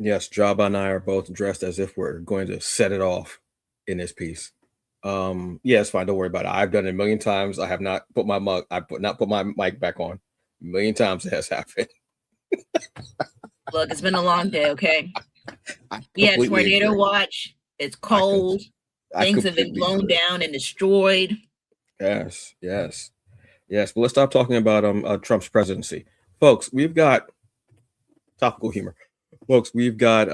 Yes, Jabba and I are both dressed as if we're going to set it off in this piece. Yeah, it's fine. Don't worry about it. I've done it a million times. I have not put my mug. Not put my mic back on. A million times it has happened. Look, it's been a long day. Okay. I Yeah, completely tornado agree. watch. It's I could. cold. I Things have been completely blown agree. down and destroyed. Yes, yes, yes. But let's stop talking about Trump's presidency, folks. We've got topical humor, folks. We've got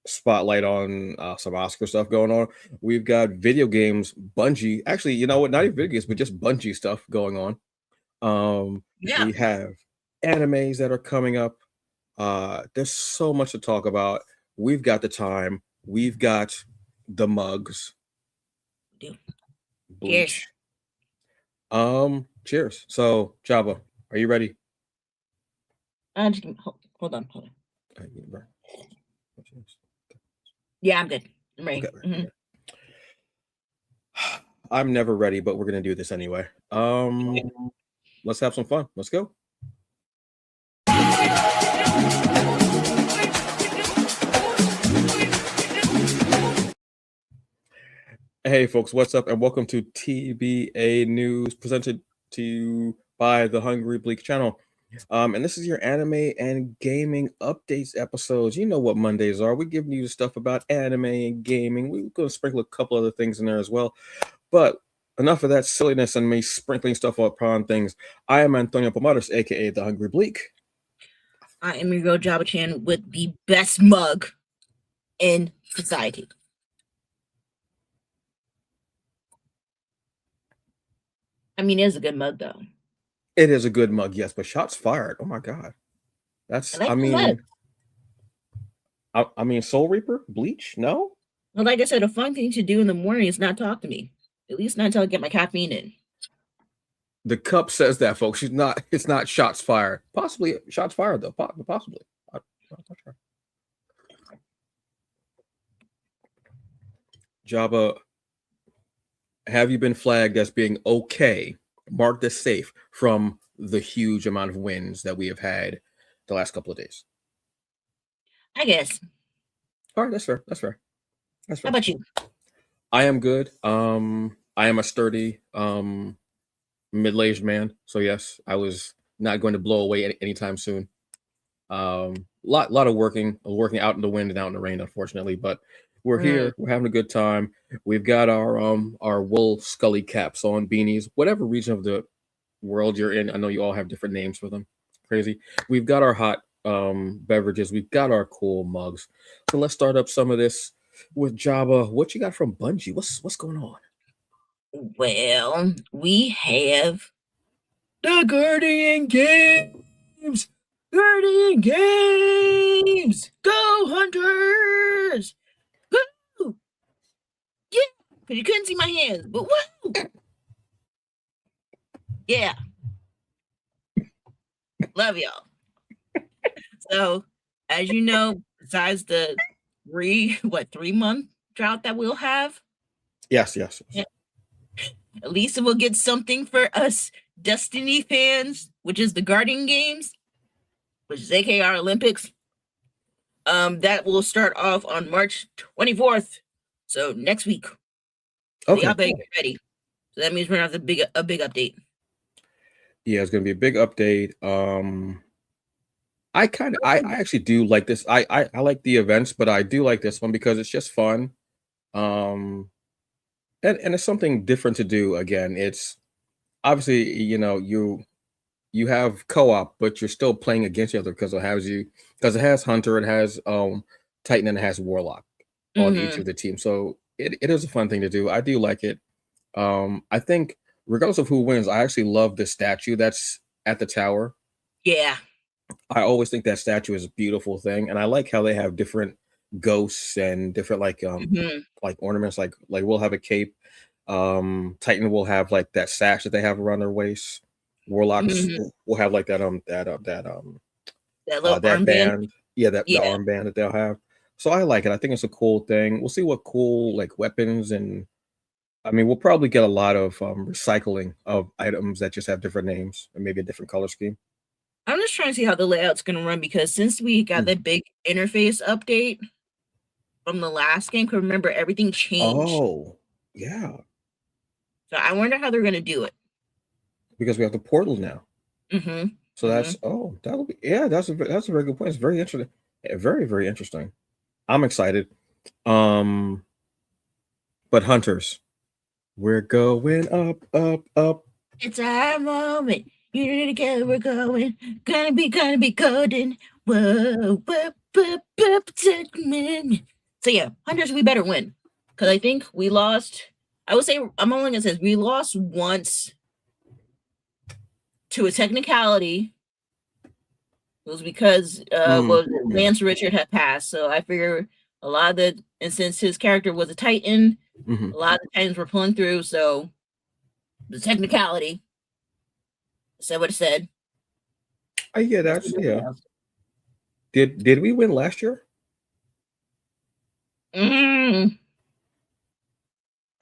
spotlight on some Oscar stuff going on. We've got video games, Bungie. Actually, you know what? Not even video games, but just Bungie stuff going on. Yeah. We have animes that are coming up. There's so much to talk about. We've got the time. We've got the mugs. Dude. Cheers. Bleach. Cheers. So, Jabba, are you ready? Just hold on. Yeah, I'm good. I'm ready. Okay. Okay. I'm never ready, but we're gonna do this anyway. Let's have some fun. Let's go. Hey folks, what's up? And welcome to TBA News presented to you by the Hungry Bleak channel. And this is your anime and gaming updates episodes. You know what Mondays are. We're giving you the stuff about anime and gaming. We're going to sprinkle a couple other things in there as well. But enough of that silliness and me sprinkling stuff upon things. I am Antonio Pomados, aka the Hungry Bleak. I am your girl Jabba-chan with the best mug in society. I mean, it is a good mug, though. It is a good mug, yes, but shots fired. Oh my god, that's. I mean, Soul Reaper, Bleach, no. Well, like I said, a fun thing to do in the morning is not talk to me. At least not until I get my caffeine in. The cup says that, folks. She's not. It's not shots fired. Possibly shots fired though. Possibly. I'm not sure. Jabba, have you been flagged as being okay, marked as safe from the huge amount of wins that we have had the last couple of days? I guess. All right, that's fair. That's fair. That's fair. How about you? I am good. I am a sturdy middle-aged man, so yes, I was not going to blow away anytime soon. Lot of working out in the wind and out in the rain, unfortunately, but we're here. We're having a good time. We've got our wool scully caps on, beanies, whatever region of the world you're in. I know you all have different names for them. Crazy. We've got our hot beverages. We've got our cool mugs. So let's start up some of this with Jabba. What you got from Bungie? What's going on? Well, we have the Guardian Games. Guardian Games. Go Hunters! Woo! Yeah, because you couldn't see my hands, but woo! Yeah. Love y'all. So, as you know, besides the 3-month drought that we'll have. Yes. At least it will get something for us Destiny fans, which is the Guardian Games, which is AKR Olympics. That will start off on March 24th. So next week. Okay. Y'all better get ready. So that means we're gonna have a big update. Yeah, it's gonna be a big update. I actually do like this. I like the events, but I do like this one because it's just fun. And it's something different to do. Again, it's obviously, you have co-op, but you're still playing against each other because it has Hunter, it has Titan, and it has Warlock on each of the teams. So it is a fun thing to do. I do like it. I think regardless of who wins, I actually love the statue that's at the tower. Yeah. I always think that statue is a beautiful thing, and I like how they have different ghosts and different like ornaments. Like we'll have a cape. Titan will have like that sash that they have around their waist. Warlocks will have like that little armband. Yeah, the armband that they'll have. So I like it. I think it's a cool thing. We'll see what cool like weapons, and I mean we'll probably get a lot of recycling of items that just have different names and maybe a different color scheme. I'm just trying to see how the layout's going to run because since we got that big interface update from the last game, because remember everything changed. Oh, yeah. So I wonder how they're going to do it. Because we have the portal now. Mm-hmm. So that'll be that's a very good point. It's very interesting. Very, very interesting. I'm excited. But Hunters, we're going up, up, up. It's our moment. You need to get we're going. Gonna be golden. Whoa, so yeah, Hunters, we better win. Because I think we lost. I would say I'm only gonna say we lost once to a technicality. It was because Lance Richard had passed. So I figure a lot of the and since his character was a Titan, a lot of the Titans were pulling through, so the technicality said what it said. Yeah, Did we win last year?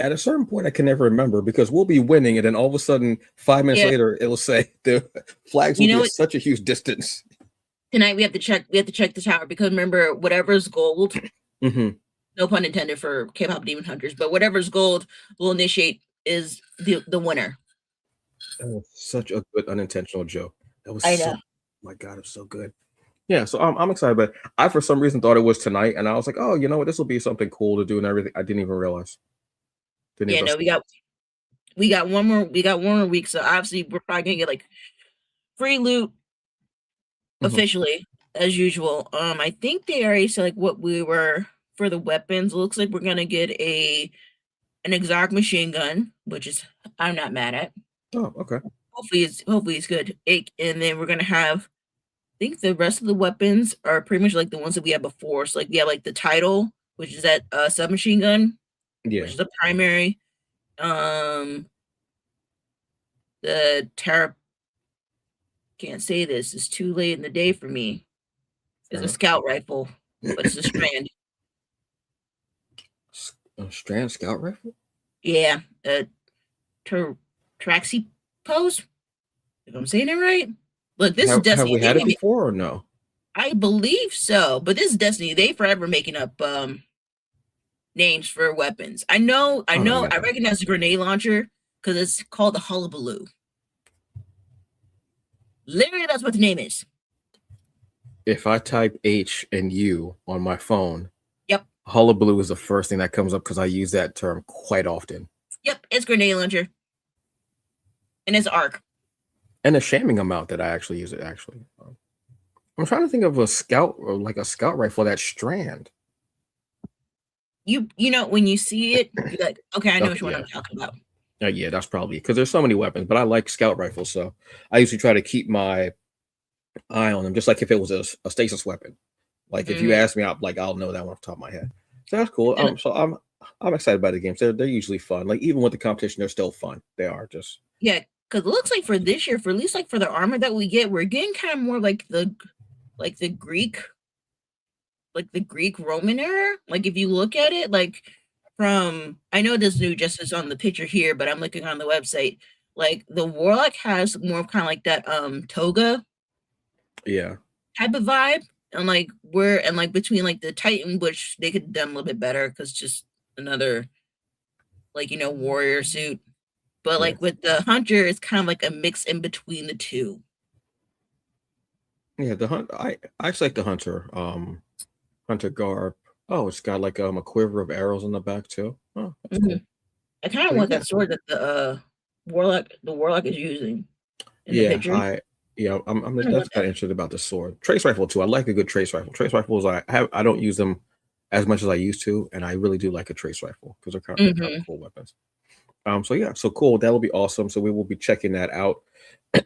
At a certain point, I can never remember because we'll be winning, and then all of a sudden, 5 minutes later, it'll say the flags will be at such a huge distance. Tonight we have to check. We have to check the tower because remember, whatever's gold. No pun intended for K-pop Demon Hunters, but whatever's gold will initiate is the winner. That was such a good unintentional joke. That was I know. My God, it's so good. Yeah, so I'm excited, but I for some reason thought it was tonight, and I was like, oh, you know what, this will be something cool to do and everything. I didn't even realize. No, we got one more week, so obviously we're probably gonna get like free loot officially as usual. I think they already said like what we were for the weapons. It looks like we're gonna get an exotic machine gun, which is I'm not mad at. Oh, okay. Hopefully it's good. And then we're gonna have I think the rest of the weapons are pretty much like the ones that we had before. So like we have like the title, which is that submachine gun, which is the primary. The Terra can't say this. It's too late in the day for me. It's a scout rifle, but it's a strand. A strand scout rifle? Yeah, Traxi pose. If I'm saying it right. Look, this is Destiny. Have we had it before or no? I believe so, but this is Destiny. They forever making up names for weapons. I know. Yeah. I recognize the grenade launcher because it's called the Hullabaloo. Literally, that's what the name is. If I type H and U on my phone, yep, Hullabaloo is the first thing that comes up because I use that term quite often. Yep, it's grenade launcher, and it's arc. And a shaming amount that I actually use it. Actually, I'm trying to think of a scout or like a scout rifle that strand. You know when you see it, you're like, okay, I know which one I'm talking about. Yeah, that's probably because there's so many weapons, but I like scout rifles, so I usually try to keep my eye on them, just like if it was a stasis weapon. Like if you ask me, I'll know that one off the top of my head. So that's cool. So I'm excited about the games. They're usually fun. Like even with the competition, they're still fun. They are just because it looks like for this year, for at least like for the armor that we get, we're getting kind of more like the Greek. Like the Greek Roman era. Like if you look at it, like from I know this new just is on the picture here, but I'm looking on the website. Like the Warlock has more kind of like that toga type of vibe. And like between like the Titan, which they could have done a little bit better because just another warrior suit. But like with the Hunter, it's kind of like a mix in between the two. Yeah, the hunt I actually like the Hunter. Hunter garb. Oh, it's got like a quiver of arrows on the back too. Oh, that's cool. I kind of want that sword that the warlock is using in the picture. I'm that's kind of interested about the sword. Trace rifle too. I like a good trace rifle. Trace rifles I don't use them as much as I used to, and I really do like a trace rifle because they're kind of cool weapons. So cool. That will be awesome. So we will be checking that out.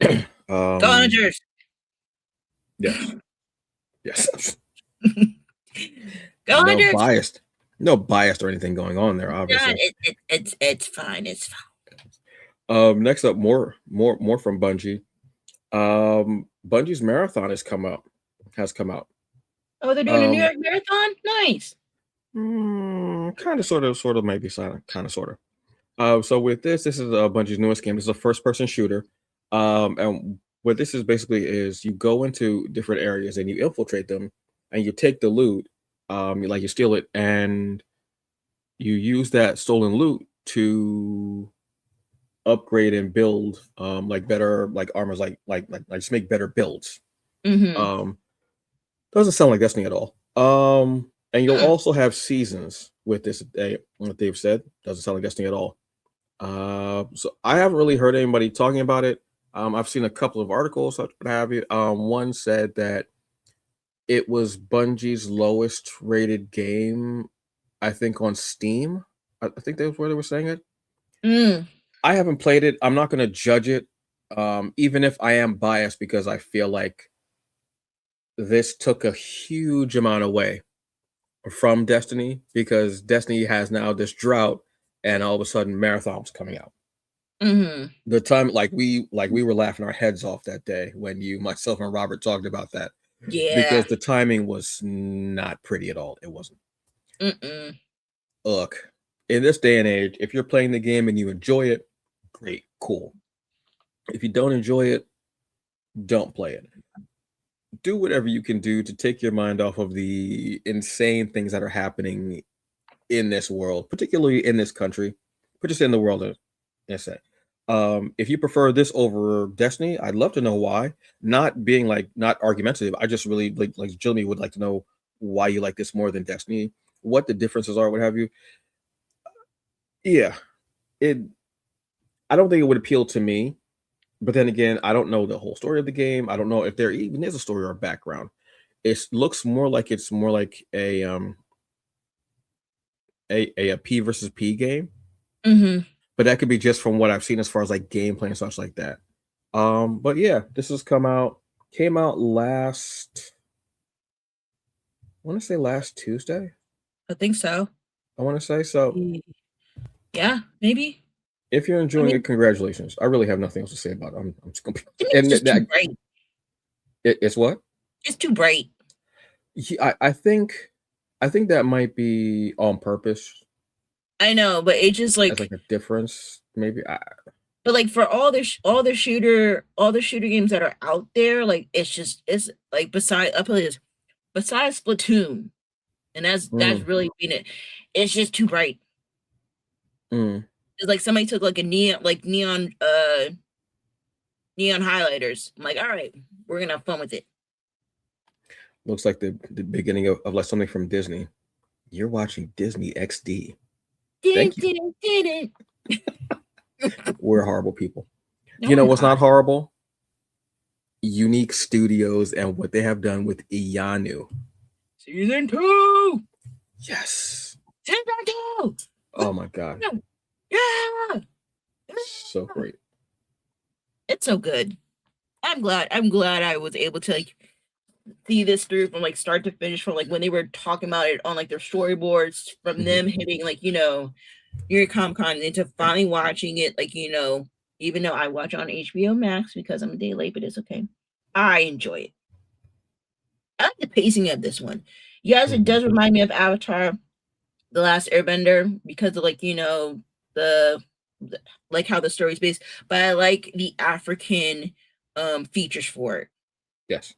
Go Hunters. Yes. Yes. Go Hunters. No biased or anything going on there, obviously. It's fine. It's fine. Next up, more from Bungie. Bungie's marathon has come out. Oh, they're doing a New York marathon? Nice. Kind of, sort of, maybe silent, kind of, sort of. So with this is Bungie's newest game. This is a first-person shooter. And what this is basically is you go into different areas and you infiltrate them and you take the loot, you steal it and you use that stolen loot to upgrade and build like better like armors like just make better builds. Mm-hmm. Um doesn't sound like Destiny at all. And you'll Hmm. also have seasons with this what they've said. Doesn't sound like Destiny at all. So I haven't really heard anybody talking about it. I've seen a couple of articles, what have you. One said that it was Bungie's lowest rated game, I think, on Steam. I think that's where they were saying it. Mm. I haven't played it. I'm not going to judge it, even if I am biased because I feel like this took a huge amount away from Destiny because Destiny has now this drought, and all of a sudden marathons coming out. Mm-hmm. The time like we were laughing our heads off that day when you, myself, and Robert talked about that Yeah. because the timing was not pretty at all. It wasn't. Mm-mm. Look, in this day and age, if you're playing the game and you enjoy it, great, cool. If you don't enjoy it, don't play it. Do whatever you can do to take your mind off of the insane things that are happening in this world, particularly in this country, but just in the world. Yes, if you prefer this over Destiny, I'd love to know why. Not being like not argumentative. I just really like Jimmy would like to know why you like this more than Destiny, what the differences are, what have you. Yeah, it. I don't think it would appeal to me, but then again, I don't know the whole story of the game. I don't know if there even is a story or a background. It looks more like it's more like a P versus P game, Mm-hmm. but that could be just from what I've seen as far as like gameplay and such like that. But yeah, this has came out last, I want to say last Tuesday. I think so. I want to say so. Yeah, maybe. If you're I enjoying mean, it, congratulations. I really have nothing else to say about it. I'm just gonna, to me, it's and just too that bright. it's what It's too bright. I think that might be on purpose I know, but it just as like like, a difference, maybe. but like for all the shooter games that are out there, like it's like besides Splatoon, and that's Mm, really been it. It's just too bright. mm. It's like somebody took like a neon highlighters. I'm like, all right, we're gonna have fun with it. Looks like the beginning of like something from Disney. You're watching Disney XD. Ding, Thank you. ding, ding, We're horrible people. no, You know we're what's not. not horrible? Unique Studios and what they have done with Ianu. Season two. Yes. Season two. Oh my god. Yeah. So great. It's so good. I'm glad I was able to like see this through from like start to finish from like when they were talking about it on like their storyboards from Mhm. them hitting like New York Comic Con into finally watching it like even though I watch on HBO Max because I'm a day late, but it's okay. I enjoy it. I like the pacing of this one. Yes, it Mhm. does remind me of Avatar, The Last Airbender, because of like, the, the like how the story's based, but I like the African features for it. Yes.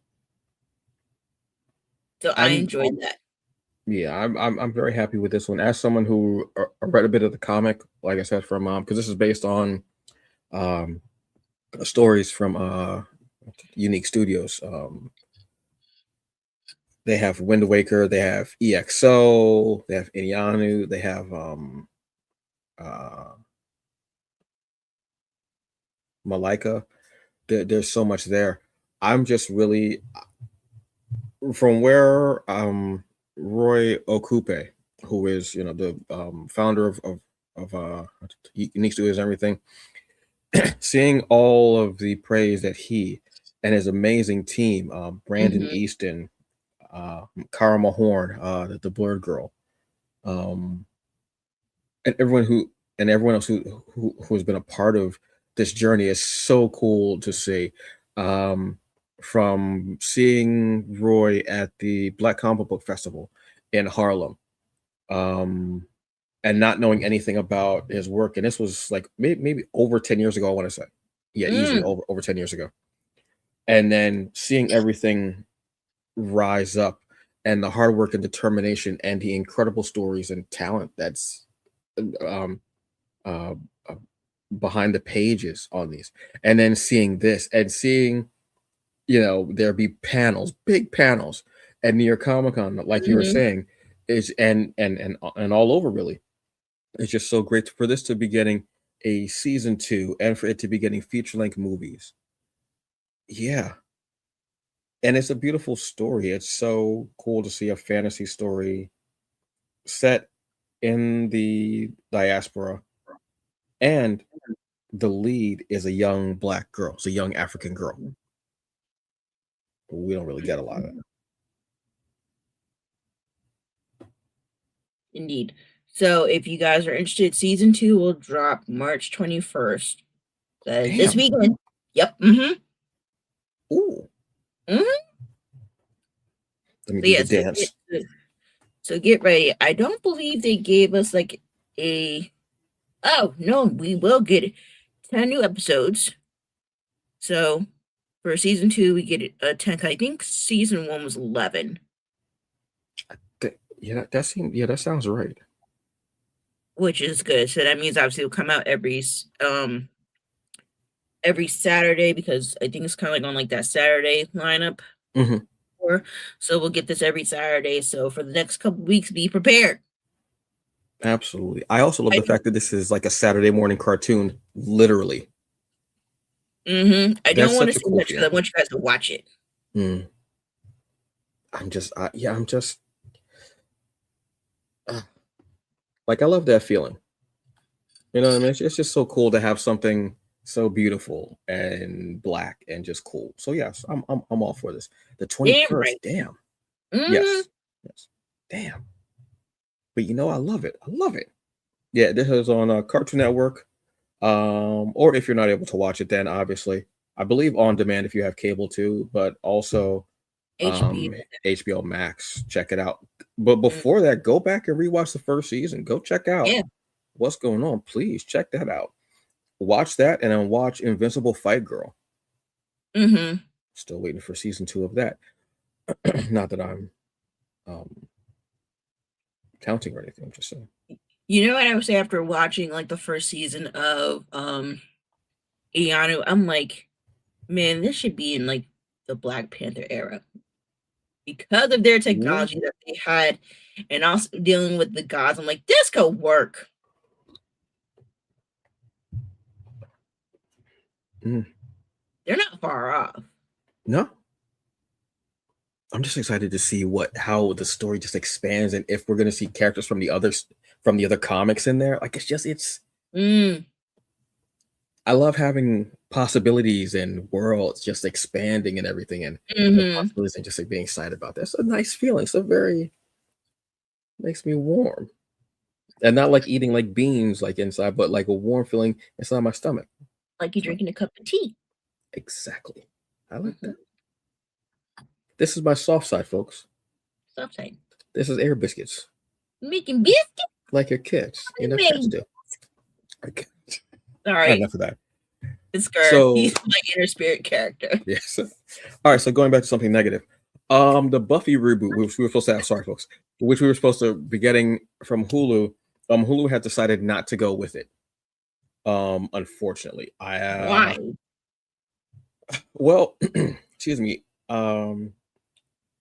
So I I'm enjoyed that. yeah, I'm very happy with this one. As someone who read a bit of the comic, like I said, from because this is based on um stories from Unique Studios. They have Wind Waker, they have EXO, they have Inyanu, they have uh Malika. There's so much there. I'm just really from where Roy Okupe, who is the founder of Unique Studios and everything, seeing all of the praise that he and his amazing team, Brandon Hmm. Easton, Kara Mahorn, the Blurred Girl, um, and everyone else who has been a part of this journey is so cool to see. Um, from seeing Roy at the Black Comic Book Festival in Harlem, um, and not knowing anything about his work, and this was like maybe over 10 years ago. I want to say, yeah, easily Mm. over 10 years ago. and then seeing everything rise up, and the hard work and determination and the incredible stories and talent that's um uh, uh, behind the pages on these, and then seeing this and seeing, there be panels, big panels at New York Comic Con, like you were Mhm. saying, is and all over really. It's just so great for this to be getting a season two and for it to be getting feature length movies. Yeah. And it's a beautiful story. It's so cool to see a fantasy story set in the diaspora, and the lead is a young black girl. It's a young African girl. We don't really get a lot of that. Indeed. So if you guys are interested, season 2 will drop March 21st. This Damn. weekend. Yep. Mm-hmm. Ooh. Mm-hmm. Let me So do yeah, the dance. so get ready. I don't believe they gave us like a oh no, we will get 10 new episodes. So for season 2, we get 10. I think season 1 was 11. Yeah, that sounds right. Which is good. So that means obviously it'll come out every Saturday, because I think it's kind of like on like that Saturday lineup. Hmm. So we'll get this every Saturday. So for the next couple weeks, be prepared. Absolutely. I also love I the fact that this is like a Saturday morning cartoon, literally. I don't That's want to such a say cool much because I feeling. want you guys to watch it. Mm. I'm just uh, like, I love that feeling. You know what I mean? It's just so cool to have something so beautiful and black and just cool. So yes, I'm all for this. The Damn right. 21st, damn. Mm-hmm. Yes. Yes. Damn. But I love it. I love it. Yeah, this is on Cartoon Network. Or if you're not able to watch it, then obviously, I believe on demand if you have cable too, but also HBO. HBO Max. Check it out. But Mm, before that, go back and rewatch the first season. Go check out yeah. what's going on. Please check that out. Watch that and then watch Invincible Fight Girl. Mm-hmm. Still waiting for season 2 of that. Not that I'm um, counting or anything. I'm just saying. You know what I would say after watching like the first season of Ianu, I'm like, man, this should be in like the Black Panther era because of their Ooh. technology that they had, and also dealing with the gods. I'm like, this could work. Mm. They're not far off. No, I'm just excited to see how the story just expands, and if we're gonna see characters from the other comics in there. Like, it's Mm, I love having possibilities and worlds just expanding and everything, and the mm-hmm. possibilities and just like being excited about that. It's a nice feeling. It's a very makes me warm. And not like eating like beans like inside, but like a warm feeling inside my stomach. Like you're So, drinking a cup of tea. exactly. I like Mm-hmm. that. This is my soft side, folks. Stop saying This is air biscuits. making biscuits. Like your kids. Cats Made. do. Okay. Sorry, Enough of that. this girl. So He's my inner spirit character. yes. All right. So going back to something negative. The Buffy reboot, which we were supposed to have, sorry folks, which we were supposed to be getting from Hulu. Hulu had decided not to go with it. Unfortunately. Why? Well, excuse me.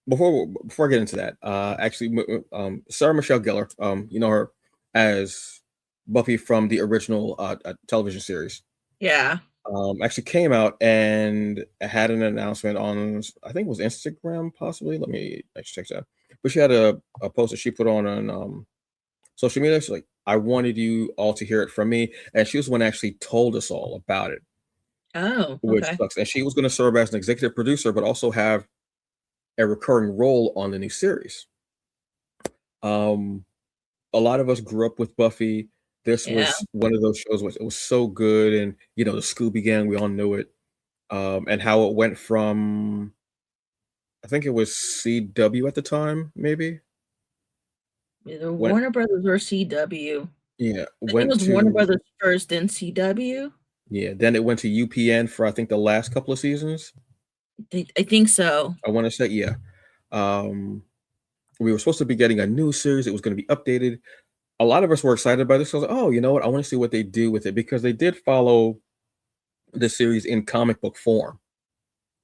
Before I get into that, actually, Sarah Michelle Gellar, you know her as Buffy from the original television series, Yeah. actually came out and had an announcement on, I think it was Instagram, possibly. Let me actually check that. But she had a post that she put on social media. She's like, "I wanted you all to hear it from me," and she was the one that actually told us all about it, Oh, which okay. sucks. And she was going to serve as an executive producer, but also have a recurring role on the new series. Um, a lot of us grew up with Buffy. This Yeah. was one of those shows which it was so good, and the Scooby Gang, we all knew it. And how it went from, I think it was CW at the time, maybe Either went Warner Brothers or CW. yeah I think it went was Warner to Brothers first, then CW. yeah then it went to UPN for I think the last couple of seasons, I think so. I want to say, yeah. Um, we were supposed to be getting a new series. It was going to be updated. A lot of us were excited by this. I was like, oh, you know what? I want to see what they do with it because they did follow the series in comic book form.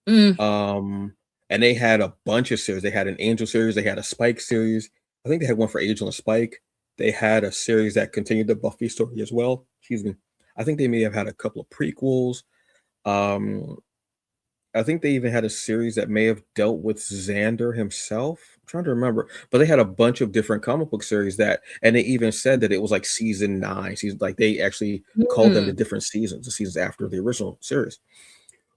Mm, Um, and they had a bunch of series. They had an Angel series. They had a Spike series. I think they had one for Angel and Spike. They had a series that continued the Buffy story as well. Excuse me. I think they may have had a couple of prequels. Um, I think they even had a series that may have dealt with Xander himself. I'm trying to remember, but they had a bunch of different comic book series that, and they even said that it was like season 9. Season like they actually called them the mm. different seasons, the seasons after the original series.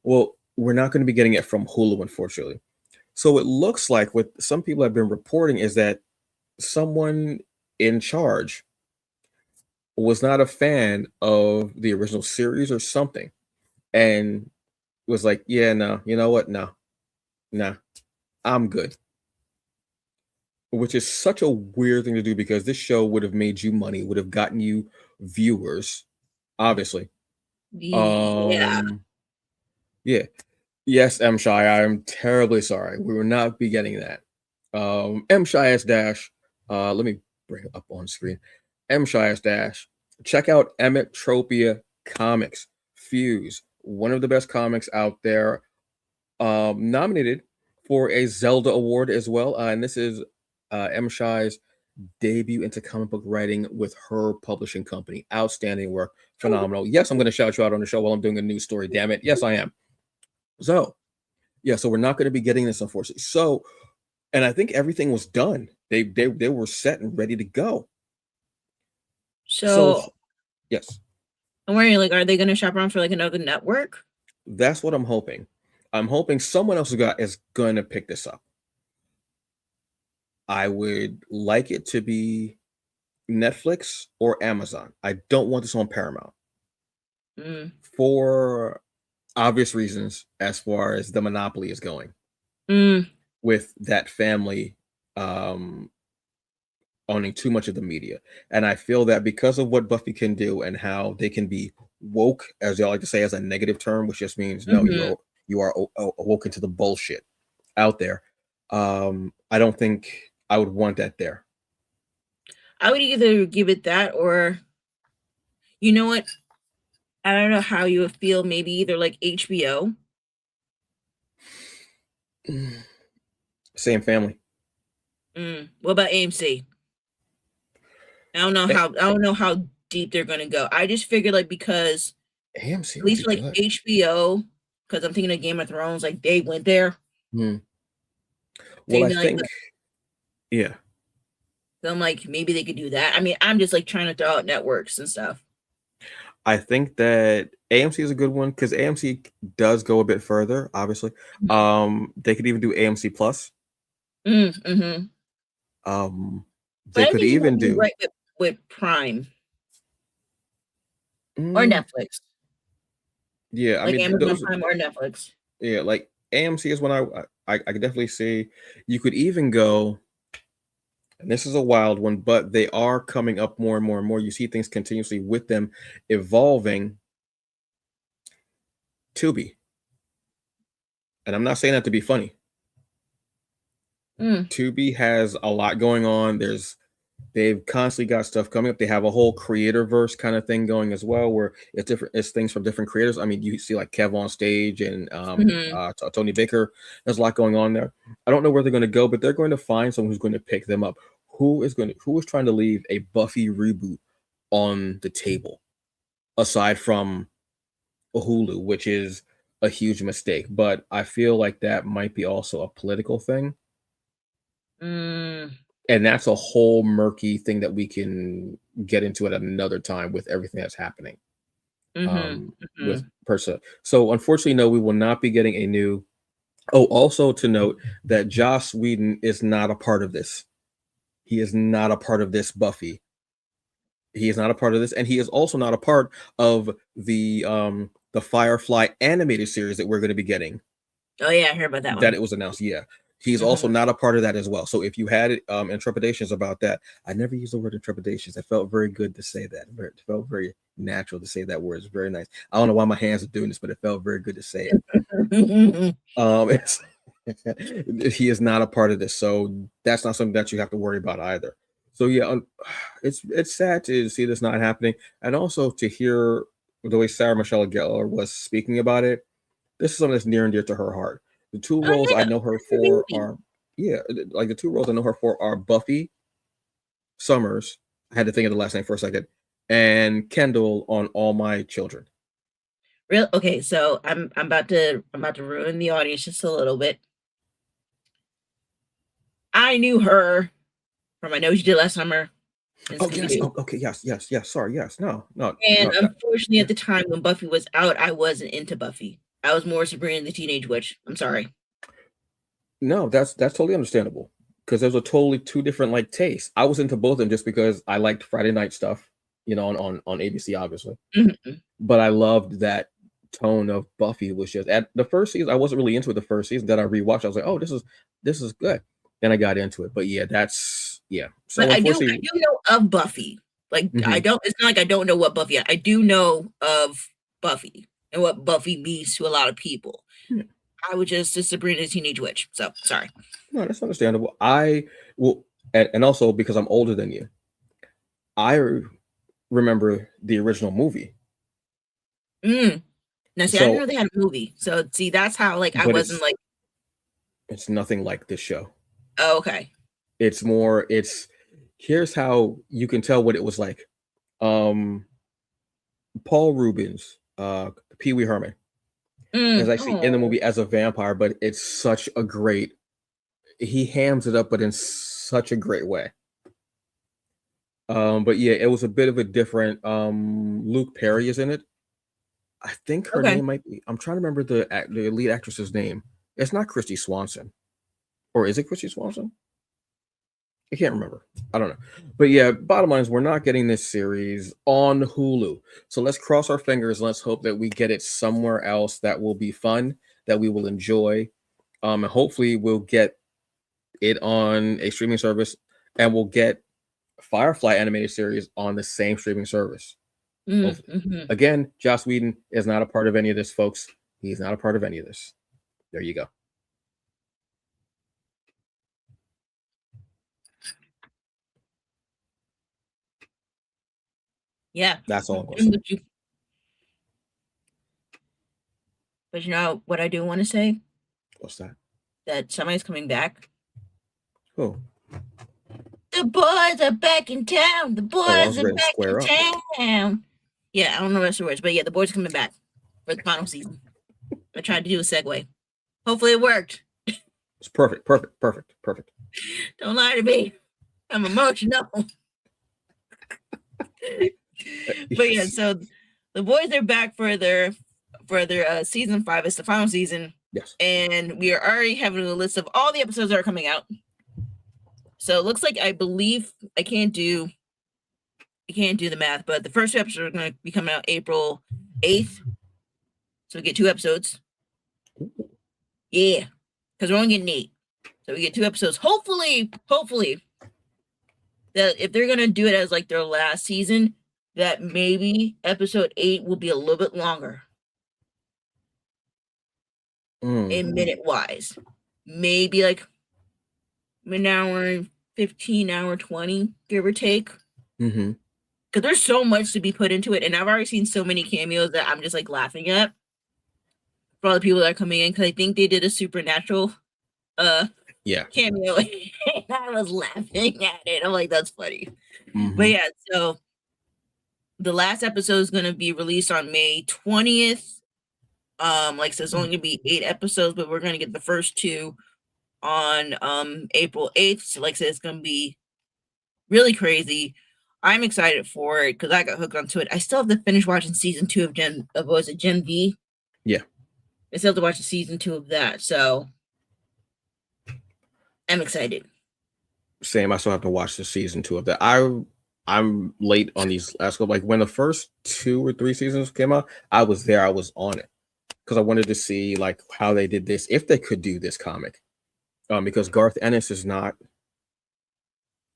Well, we're not going to be getting it from Hulu, unfortunately. So it looks like what some people have been reporting is that someone in charge was not a fan of the original series or something, and was like, "Yeah, no, you know what? No, no, I'm good." Which is such a weird thing to do because this show would have made you money, would have gotten you viewers, obviously. Yeah. Um, yeah. Yes, M Shy, I'm terribly sorry. We will not be getting that. M Shy S dash. Let me bring it up on screen. M Shy S dash. Check out Emmett Tropia Comics. Fuse, one of the best comics out there. Nominated for a Zelda Award as well. And this is M Shy's debut into comic book writing with her publishing company. Outstanding work. Phenomenal. Yes, I'm going to shout you out on the show while I'm doing a news story. Damn it. Yes, I am. So, yeah, so we're not going to be getting this, unfortunately. So, and I think everything was done. They were set and ready to go. So So, yes, I'm wondering, like, are they gonna shop around for like another network? that's what I'm hoping. I'm hoping someone else is going to pick this up. I would like it to be Netflix or Amazon. I don't want this on Paramount Mm, for obvious reasons as far as the monopoly is going mm, with that family um owning too much of the media. And I feel that because of what Buffy can do and how they can be woke, as y'all like to say, as a negative term, which just means no, mhm. you are awoken to the bullshit out there. I don't think I would want that there. I would either give it that or you know what? I don't know how you would feel. Maybe either like HBO. Same family. What about AMC? I don't know how deep they're gonna go. I just figured like because AMC at would least be for, like good. HBO, because I'm thinking of Game of Thrones, like they went there. Hmm. Well, I Maybe like think, yeah. so I'm like maybe they could do that. I mean, I'm just like trying to throw out networks and stuff. I think that AMC is a good one because AMC does go a bit further, obviously. They could even do AMC Plus. Mm-hmm. Um, But they I could think it even would be do right with Prime or mm, Netflix, yeah, I like mean Amazon those Prime or Netflix. yeah, like AMC is when I could definitely see you could even go, and this is a wild one, but they are coming up more and more and more. You see things continuously with them evolving. Tubi. And I'm not saying that to be funny. Mm, Tubi has a lot going on. They've constantly got stuff coming up. They have a whole creator verse kind of thing going as well, where it's things from different creators. I mean, you see like Kev on stage and mhm. Tony Baker. There's a lot going on there. I don't know where they're going to go, but they're going to find someone who's going to pick them up. Who is trying to leave a Buffy reboot on the table, aside from Hulu, which is a huge mistake. But I feel like that might be also a political thing, Mm, and that's a whole murky thing that we can get into at another time with everything that's happening mhm, with mhm. Persa. So unfortunately, no, we will not be getting a new. Oh, also to note that Joss Whedon is not a part of this. He is not a part of this Buffy. He is not a part of this, and he is also not a part of the Firefly animated series that we're going to be getting. Oh yeah, I heard about that That one. it was announced. Yeah. He's also not a part of that as well. So if you had intrepidations about that, I never use the word intrepidations. It felt very good to say that. It felt very natural to say that word. It's very nice. I don't know why my hands are doing this, but it felt very good to say it. He is not a part of this, so that's not something that you have to worry about either. So yeah, it's sad to see this not happening, and also to hear the way Sarah Michelle Gellar was speaking about it. This is something that's near and dear to her heart. The two roles I know her for are like the two roles I know her for are Buffy Summers. I had to think of the last name for a second, and Kendall on All My Children. Real okay, so I'm about to ruin the audience just a little bit. I knew her from I Know What You Did Last Summer. Oh yes, okay, yes, sorry, yes, no. And unfortunately, at the time when Buffy was out, I wasn't into Buffy. I was more Sabrina the Teenage Witch. I'm sorry. No, that's totally understandable because there's a totally two different like tastes. I was into both of them just because I liked Friday night stuff, on ABC obviously. But I loved that tone of Buffy. Was just at the first season I wasn't really into it the first season. Then I rewatched, I was like, oh, this is good. Then I got into it. But yeah, so but I do know of Buffy. Like I don't, it's not like I don't know what Buffy is. I do know of Buffy and what Buffy means to a lot of people. I was just a Sabrina the Teenage Witch. So sorry. No, that's understandable. I will, and also because I'm older than you, I remember the original movie. Now see, I didn't know they had a movie. So see, that's how like I wasn't like. It's nothing like this show. Oh, okay. Here's how you can tell what it was like. Paul Rubens, Pee Wee Herman, is actually in the movie as a vampire, but it's such a great. He hams it up, but in such a great way. But yeah, it was a bit of a different. Luke Perry is in it. I think her name might be. I'm trying to remember the lead actress's name. It's not Christy Swanson, or is it Christy Swanson? I can't remember. I don't know. But yeah, bottom line is we're not getting this series on Hulu. So let's cross our fingers. Let's hope that we get it somewhere else that will be fun, that we will enjoy. And hopefully we'll get it on a streaming service, and we'll get Firefly animated series on the same streaming service. Again, Joss Whedon is not a part of any of this, folks. He's not a part of any of this. There you go. Yeah. That's all I'm going to say. But you know what I do want to say? What's that? That somebody's coming back. Who? The boys are back in town. The boys are back in town. Yeah, I don't know the rest of the words, but yeah, the boys are coming back for the final season. I tried to do a segue. Hopefully it worked. It's perfect. Don't lie to me. I'm emotional. But yeah, so the boys are back for their season 5. It's the final season. Yes. And we are already having a list of all the episodes that are coming out. So it looks like I believe I can't do the math, but the first 2 episodes are going to be coming out April 8th. So we get 2 episodes. Yeah. Because we're only getting 8. So we get 2 episodes. Hopefully, that if they're going to do it as like their last season, that maybe episode 8 will be a little bit longer. In minute wise. Maybe like an hour 15, hour 20, give or take. Because there's so much to be put into it, and I've already seen so many cameos that I'm just like laughing at for all the people that are coming in, because I think they did a Supernatural cameo, and I was laughing at it. I'm like, that's funny. But yeah, so the last episode is going to be released on May 20th. Like I said, it's only going to be 8 episodes, but we're going to get the first 2 on April 8th. So like I said, it's going to be really crazy. I'm excited for it because I got hooked onto it. I still have to finish watching season 2 of Gen V? Yeah. I still have to watch season 2 of that. So I'm excited. Same. I still have to watch the season 2 of that. I'm late on these last couple. Like when the first 2 or 3 seasons came out, I was there. I was on it because I wanted to see like how they did this, if they could do this comic. because Garth Ennis is not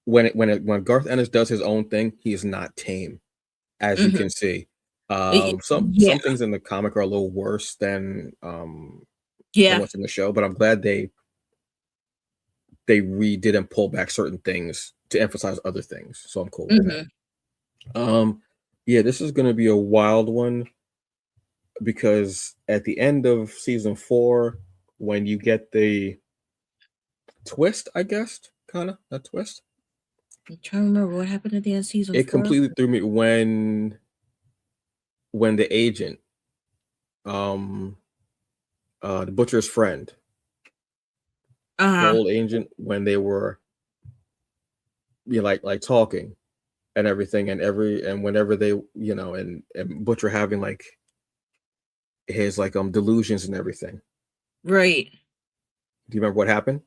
when Garth Ennis does his own thing, he is not tame, as you Mm-hmm. can see. Yeah, Some things in the comic are a little worse than yeah. what's in the show, but I'm glad they redid and pull back certain things to emphasize other things. So I'm cool with that. Mm-hmm. Yeah, this is gonna be a wild one because at the end of season 4, when you get the twist, I guess, kind of a twist, I'm trying to remember what happened at the end of season it 4. completely threw me when the agent, um, the butcher's friend, the Uh-huh. old agent, when they were like talking and everything, and whenever they and Butcher having like his like delusions and everything. Right. Do you remember what happened?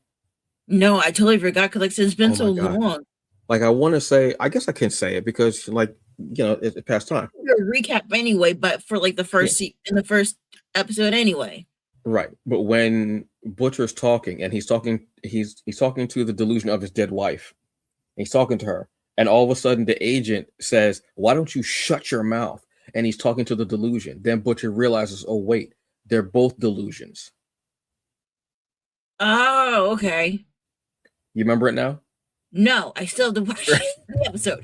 No, I totally forgot because like I said, it's been Oh so my god! long. Like I want to say, I guess I can say it because like it's past time. A recap anyway, but for like the Yeah, in the first episode anyway. right. But when Butcher's talking and he's talking to the delusion of his dead wife. He's talking to her, and all of a sudden the agent says, "Why don't you shut your mouth?" And he's talking to the delusion. Then Butcher realizes, "Oh wait, they're both delusions." Oh, okay. You remember it now? No, I still have to watch the episode.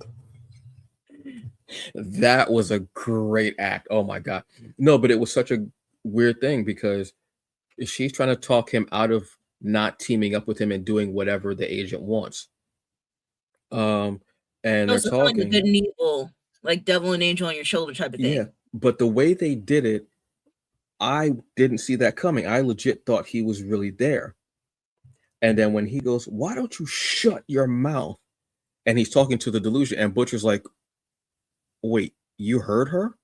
That was a great act. Oh my god. No, but it was such a weird thing because she's trying to talk him out of not teaming up with him and doing whatever the agent wants. Um, and Oh, they're so kind of like a talking, good and evil, like devil and angel on your shoulder type of yeah. thing. But the way they did it, I didn't see that coming. I legit thought he was really there. And then when he goes, "Why don't you shut your mouth?" And he's talking to the delusion, and Butcher's like, "Wait, you heard her?"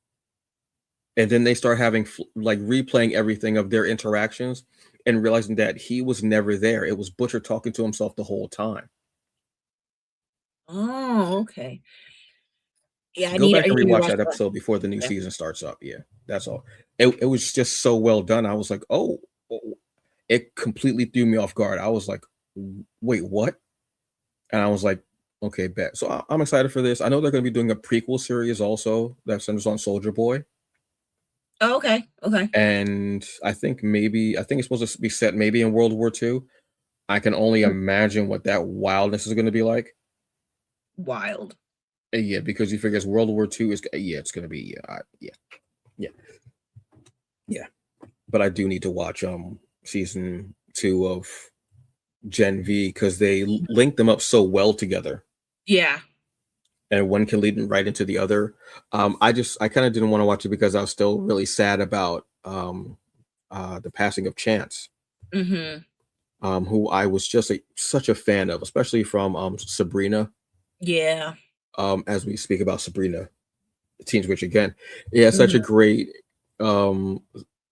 And then they start having like replaying everything of their interactions and realizing that he was never there. It was Butcher talking to himself the whole time. Oh, okay. Yeah, Go back I and need to rewatch watch that that. episode before the new Yeah. season starts up. Yeah, that's all. It was just so well done. I was like, oh, it completely threw me off guard. I was like, wait, what? And I was like, okay, bet. So I'm excited for this. I know they're going to be doing a prequel series also that centers on Soldier Boy, Oh, okay. Okay. and I think it's supposed to be set maybe in World War II. I can only imagine what that wildness is going to be like. Wild. Yeah, because you figure World War II is it's going to be yeah yeah. But I do need to watch season 2 of Gen V because they link them up so well together. Yeah. And one can lead right into the other. I kind of didn't want to watch it because I was still really sad about the passing of Chance, Mm-hmm. who I was just such a fan of, especially from Sabrina. Yeah. As we speak about Sabrina, Teen Witch again, yeah, Mm-hmm. um,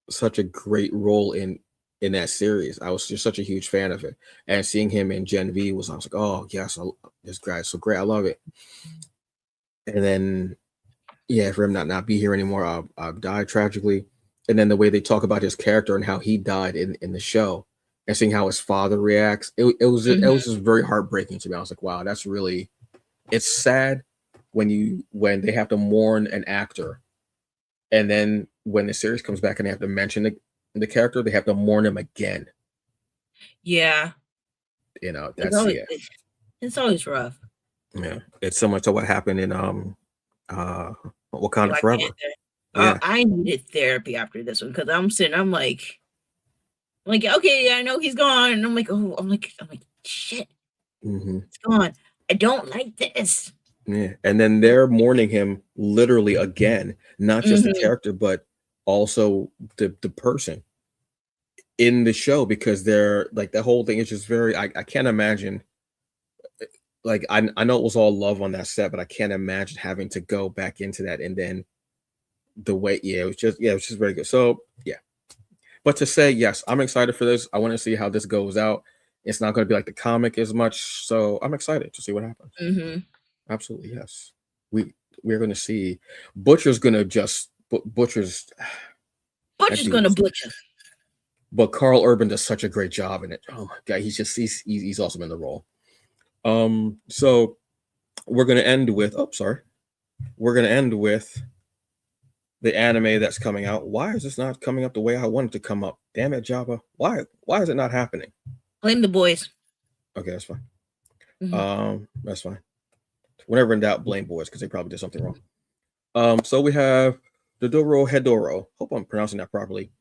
such a great role in that series. I was just such a huge fan of it, and seeing him in Gen V I was like, oh yes, this guy's so great, I love it. And then yeah, for him not be here anymore, died tragically. And then the way they talk about his character and how he died in the show, and seeing how his father reacts, it was Mm-hmm. just very heartbreaking to me. I was like, wow, that's really it's sad when they have to mourn an actor, and then when the series comes back and they have to mention the character, they have to mourn him again. Yeah. It's That's always yeah, it's always rough. yeah. It's similar to what happened in uh Wakanda Black Forever. Panther. Yeah. I needed therapy after this one because I'm sitting, I'm like, okay, yeah, I know he's gone. And I'm like, oh, I'm like, shit, Hmm. it's gone. I don't like this. Yeah, and then they're mourning him literally again, not just the Mm-hmm. character, but also the person in the show because they're like the whole thing is just very. I can't imagine. Like I know it was all love on that set, but I can't imagine having to go back into that and then the way. It was just very good. So yeah, but to say yes, I'm excited for this. I want to see how this goes out. It's not going to be like the comic as much, so I'm excited to see what happens. Mm-hmm. Absolutely, yes. We we're gonna see Butcher's gonna just Butcher's that Butcher's dude gonna is butcher. but Carl Urban does such a great job in it. Oh my god, he's awesome in the role. So we're gonna end with we're gonna end with the anime that's coming out. Why is this not coming up the way I want it to come up? Damn it, Jabba. Why is it not happening? Blame the boys. Okay, that's fine. Mhm. That's fine. Whenever in doubt, blame boys because they probably did something wrong. So we have the Dorohedoro. Hope I'm pronouncing that properly.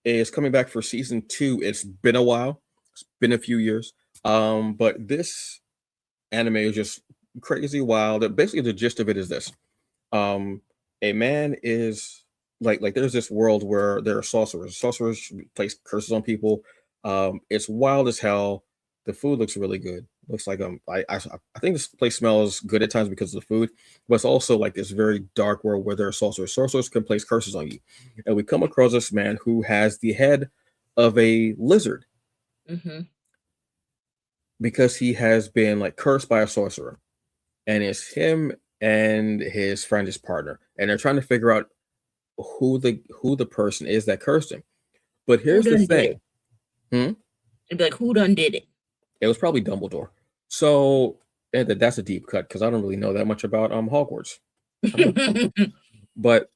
Is coming back for season 2. It's been a while. It's been a few years. But this anime is just crazy wild. Basically, the gist of it is this: um, a man is like there's this world where there are sorcerers. Sorcerers place curses on people. It's wild as hell. The food looks really good. Looks like I think this place smells good at times because of the food, but it's also like this very dark world where there are sorcerers. Sorcerers can place curses on you, and we come across this man who has the head of a lizard Mhm. because he has been like cursed by a sorcerer, and it's him and his friend, his partner, and they're trying to figure out who the person is that cursed him. But Who here's the done did it? thing. Hmm? It'd be like, who done did it? It was probably Dumbledore. So and that's a deep cut because I don't really know that much about Hogwarts. I'm not, but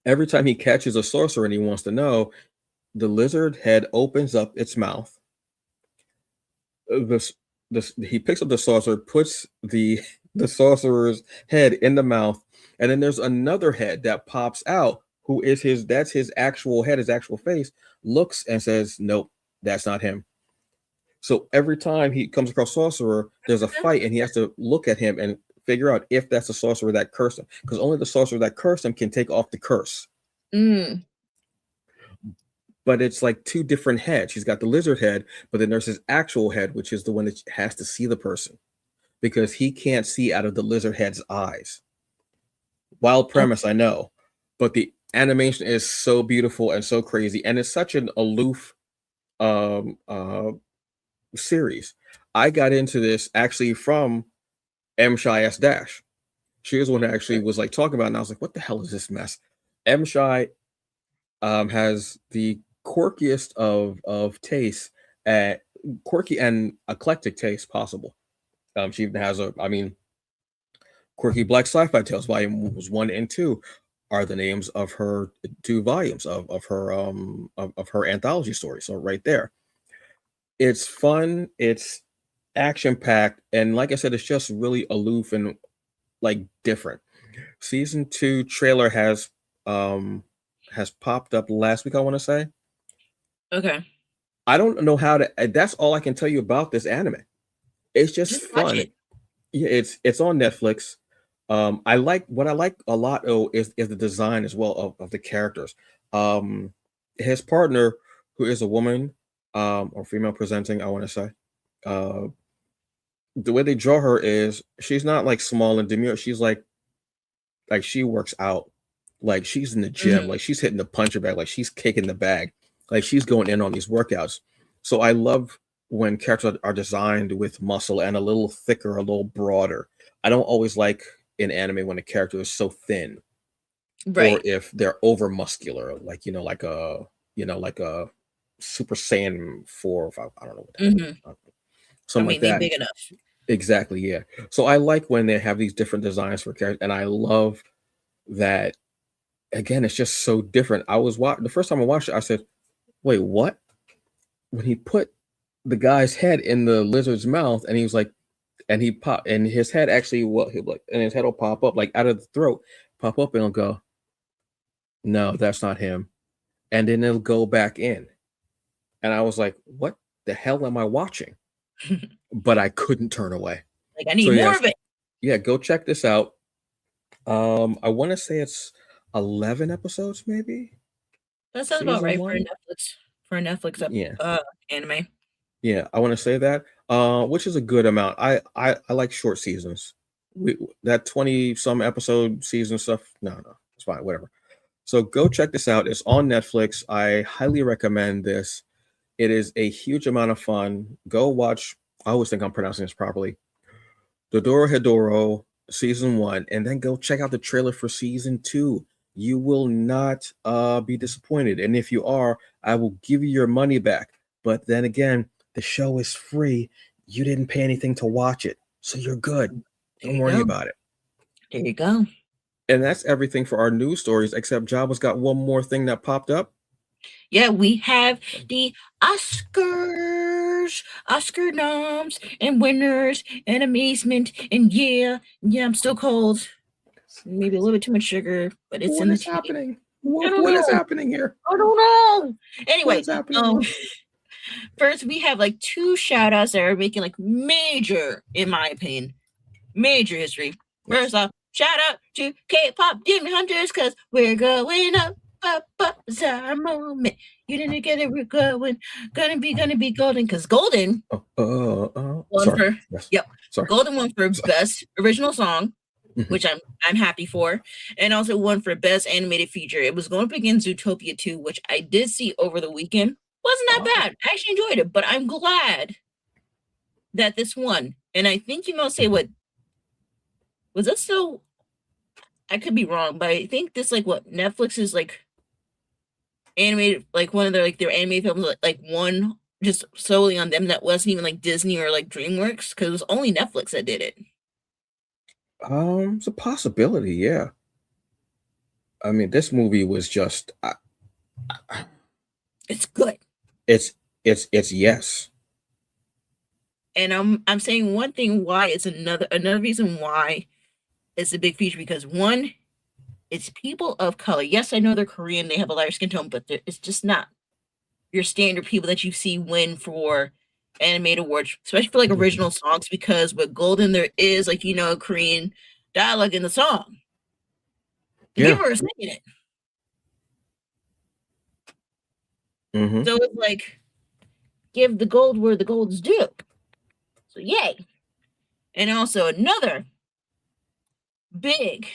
every time he catches a sorcerer and he wants to know, the lizard head opens up its mouth. This he picks up the sorcerer, puts the sorcerer's head in the mouth, and then there's another head that pops out, who is his that's his actual head, his actual face, looks and says, nope, that's not him. So every time he comes across sorcerer, there's a fight, and he has to look at him and figure out if that's the sorcerer that cursed him, because only the sorcerer that cursed him can take off the curse. Mm. But it's like two different heads. He's got the lizard head, but then there's his actual head, which is the one that has to see the person because he can't see out of the lizard head's eyes. Wild Oh, premise, I know, but the animation is so beautiful and so crazy, and it's such an aloof um, uh, series. I got into this actually from M Shy S Dash. She was one that actually was like talking about it, and I was like, "What the hell is this mess?" M Shy has the quirkiest of tastes, at quirky and eclectic taste possible. She even has I mean, Quirky Black Sci-Fi Tales Volumes 1 and 2 are the names of her 2 volumes of her anthology story. So right there, it's fun, it's action packed, and like I said, it's just really aloof and like different. Season 2 trailer has popped up last week, I want to say. okay. I don't know how to that's all I can tell you about this anime. It's just Just watch fun. it. Yeah, it's on Netflix. I like what I like a lot is the design as well of the characters. His partner, who is a woman, or female presenting, I want to say. Uh the way they draw her is she's not like small and demure. She's like she works out. Like she's in the gym, Mhm. like she's hitting the puncher bag, like she's kicking the bag, like she's going in on these workouts. So I love when characters are designed with muscle and a little thicker, a little broader. I don't always like in anime when a character is so thin or Right. if they're over muscular, like like a Super Saiyan 4 or 5. I don't know what the hell. Mhm. I Something like mean, they that. big enough. Exactly, yeah. So I like when they have these different designs for characters, and I love that again, it's just so different. I was the first time I watched it, I said, "Wait, what?" When he put the guy's head in the lizard's mouth, and he was like, and he pop, and his head actually, he'll like, and his head will pop up like out of the throat, pop up, and it'll go, "No, that's not him," and then it'll go back in, and I was like, "What the hell am I watching?" But I couldn't turn away. Like, I So need more yes, of it. yeah, go check this out. I want to say it's 11 episodes, maybe That sounds about season right one. For a Netflix Yeah. anime. Yeah, I want to say that, which is a good amount. I like short seasons. That 20 some episode season stuff. No, no, it's fine. Whatever. So go check this out. It's on Netflix. I highly recommend this. It is a huge amount of fun. Go watch. I always think I'm pronouncing this properly. Dorohedoro season 1, and then go check out the trailer for season 2. you will not be disappointed. And if you are, I will give you your money back. But then again, the show is free. You didn't pay anything to watch it, so you're good. There Don't you worry go. about it. There you go. And that's everything for our news stories, except Java's got one more thing that popped up. Yeah, we have the Oscars, Oscar noms and winners and amazement. And yeah, I'm still cold. Maybe a little bit too much sugar, but it's What in the is tea. happening? I don't What know. is happening here? I don't know. What Anyway, is happening? first we have like two shout outs that are making like major, in my opinion, major history. First off, shout out to K-pop Demon Hunters because we're going up. It's our moment. You didn't get it. We're going. Gonna be golden because Golden won sorry. for Yes. yep. Sorry. Golden won for Sorry. best original song, Mhm. which I'm happy for, and also won for best animated feature. It was going up against Zootopia 2, which I did see over the weekend. Wasn't that bad. I actually enjoyed it, but I'm glad that this won. And I think you must say what was this still? I could be wrong, but I think this like what Netflix is like animated, like one of their like their animated films, like one just solely on them that wasn't even like Disney or like DreamWorks because it was only Netflix that did it. It's a possibility, yeah. I mean, this movie was just It's good. It's yes. And I'm saying one thing why it's another reason why it's a big feature because one, it's people of color. Yes, I know they're Korean, they have a lighter skin tone, but it's just not your standard people that you see win for animated awards, especially for like original songs, because with Golden there is like Korean dialogue in the song. The people are singing it. Mm-hmm. So it's like give the gold where the gold's due. So yay. And also another big,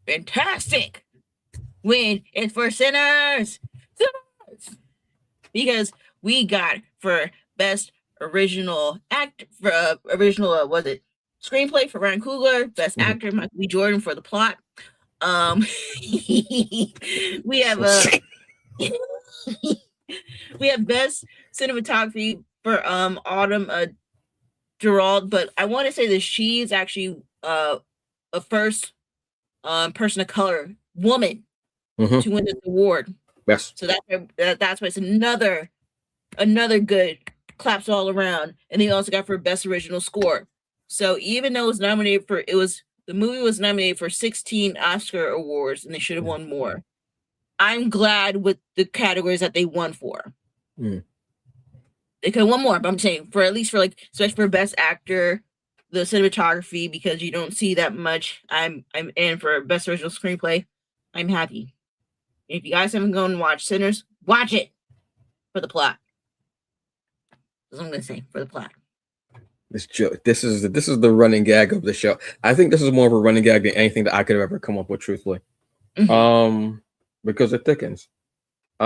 fantastic win is for Sinners. Because we got for best original act for original was it screenplay for Ryan Coogler, best actor Michael B. Jordan for the plot. We have we have best cinematography for Autumn Gerald, but I want to say that she's actually a first person of color woman to win this award. Yes. So that's why it's another good claps all around. And they also got for best original score. So even though the movie was nominated for 16 Oscar awards and they should have won more. I'm glad with the categories that they won for. They could have won more, but I'm saying for at least for like especially for best actor, the cinematography, because you don't see that much. I'm in for best original screenplay. I'm happy. If you guys haven't gone and watched Sinners, watch it for the plot. That's what I'm gonna say for the plot. This is the running gag of the show. I think this is more of a running gag than anything that I could have ever come up with, truthfully. Because it thickens. They